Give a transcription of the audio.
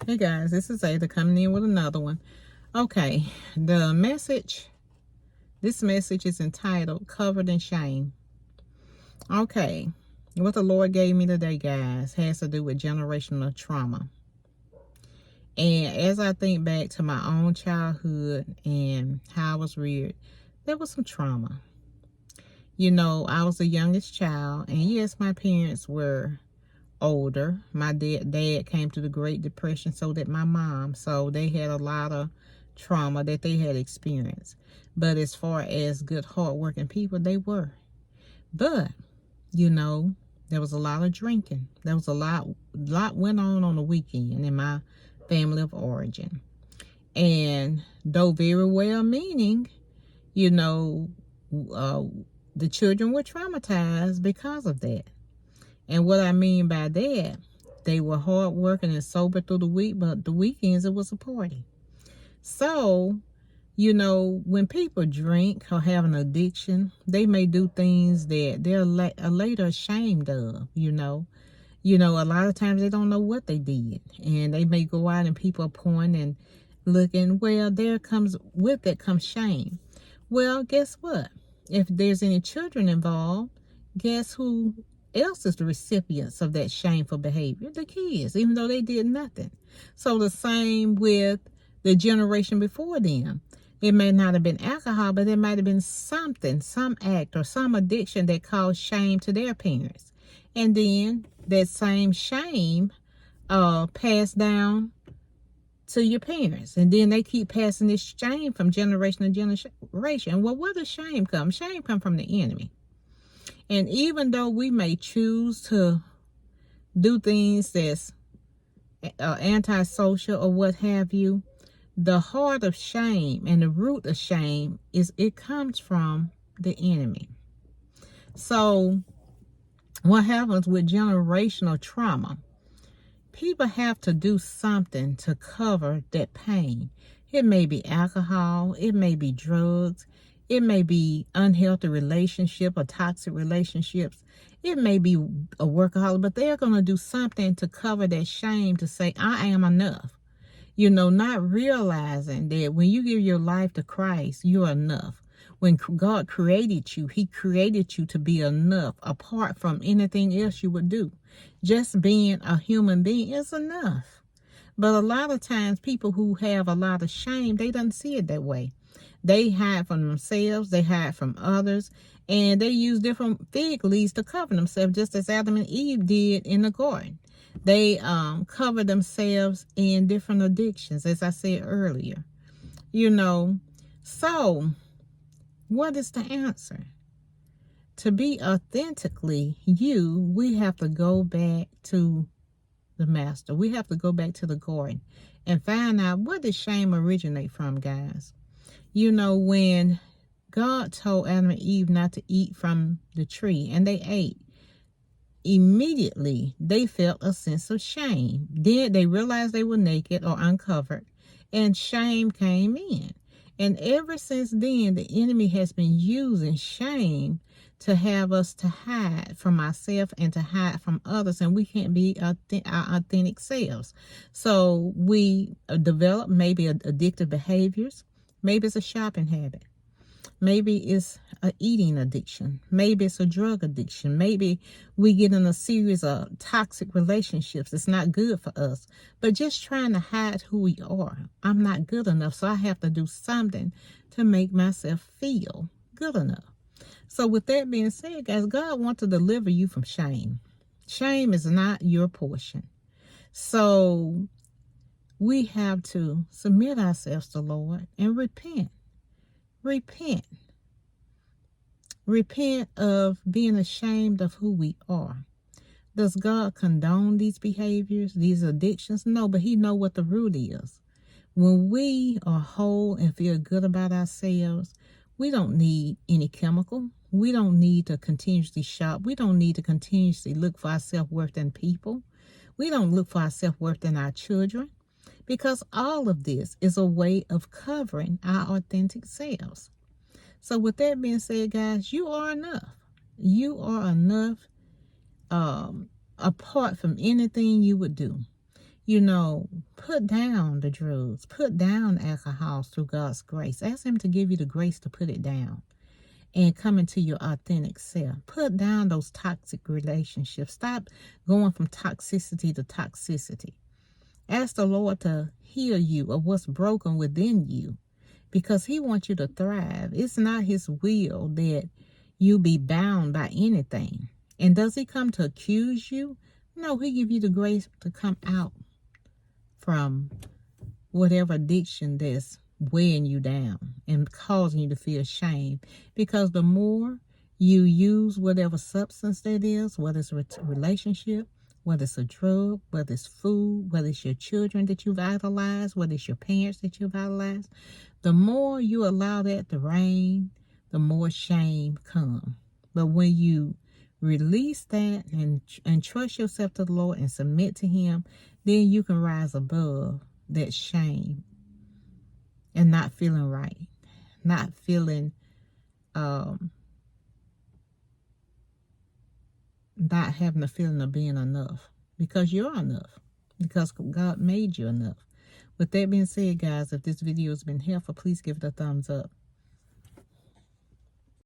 Hey guys, this is Ada coming in with another one. Okay, this message is entitled Covered in Shame. Okay, what the Lord gave me today, guys, has to do with generational trauma. And as I think back to my own childhood and how I was reared, there was some trauma. You know, I was the youngest child, and yes, my parents were older. My dad came through the Great Depression, so did my mom. So they had a lot of trauma that they had experienced. But as far as good, hardworking people, they were. But, you know, there was a lot of drinking. There was a lot went on the weekend in my family of origin. And though very well meaning, you know, the children were traumatized because of that. And what I mean by that, they were hard working and sober through the week, but the weekends it was a party. So, you know, when people drink or have an addiction, they may do things that they're later ashamed of, you know. You know, a lot of times they don't know what they did. And they may go out and people are pointing and looking, well, with that comes shame. Well, guess what? If there's any children involved, guess who else is the recipients of that shameful behavior? The kids, even though they did nothing. So the same with the generation before them. It may not have been alcohol, but it might have been something, some act or some addiction that caused shame to their parents. And then that same shame passed down to your parents. And then they keep passing this shame from generation to generation. Well, where does shame come? Shame comes from the enemy. And even though we may choose to do things that's antisocial or what have you, the heart of shame and the root of shame it comes from the enemy. So what happens with generational trauma? People have to do something to cover that pain. It may be alcohol, it may be drugs, it may be unhealthy relationship or toxic relationships. It may be a workaholic, but they're going to do something to cover that shame to say, I am enough. You know, not realizing that when you give your life to Christ, you're enough. When God created you, he created you to be enough apart from anything else you would do. Just being a human being is enough. But a lot of times people who have a lot of shame, they don't see it that way. They hide from themselves, they hide from others, and they use different fig leaves to cover themselves, just as Adam and Eve did in the garden. They cover themselves in different addictions, as I said earlier. You know, so what is the answer? To be authentically you, we have to go back to the master. We have to go back to the garden and find out, where does shame originate from, guys? You know, when God told Adam and Eve not to eat from the tree and they ate, immediately they felt a sense of shame. Then they realized they were naked or uncovered, and shame came in. And ever since then, the enemy has been using shame to have us to hide from ourselves and to hide from others, and we can't be our authentic selves. So we develop maybe addictive behaviors. Maybe it's a shopping habit. Maybe it's an eating addiction. Maybe it's a drug addiction. Maybe we get in a series of toxic relationships. It's not good for us. But just trying to hide who we are. I'm not good enough, so I have to do something to make myself feel good enough. So with that being said, guys, God wants to deliver you from shame. Shame is not your portion. So we have to submit ourselves to the Lord and repent. Repent of being ashamed of who we are. Does God condone these behaviors, these addictions? No, but he knows what the root is. When we are whole and feel good about ourselves, we don't need any chemical. We don't need to continuously shop. We don't need to continuously look for our self-worth in people. We don't look for our self-worth in our children, because all of this is a way of covering our authentic selves. So with that being said, guys, you are enough. You are enough apart from anything you would do. You know, put down the drugs, put down alcohol through God's grace. Ask him to give you the grace to put it down and come into your authentic self. Put down those toxic relationships. Stop going from toxicity to toxicity. Ask the Lord to heal you of what's broken within you, because he wants you to thrive. It's not his will that you be bound by anything. And does he come to accuse you? No, he give you the grace to come out from whatever addiction that's weighing you down and causing you to feel shame. Because the more you use whatever substance that is, whether it's a relationship, whether it's a drug, whether it's food, whether it's your children that you've idolized, whether it's your parents that you've idolized, the more you allow that to reign, the more shame comes. But when you release that and trust yourself to the Lord and submit to him, then you can rise above that shame and not feeling right, not feeling, not having the feeling of being enough, because you're enough, because God made you enough. With that being said, guys, if this video has been helpful, please give it a thumbs up.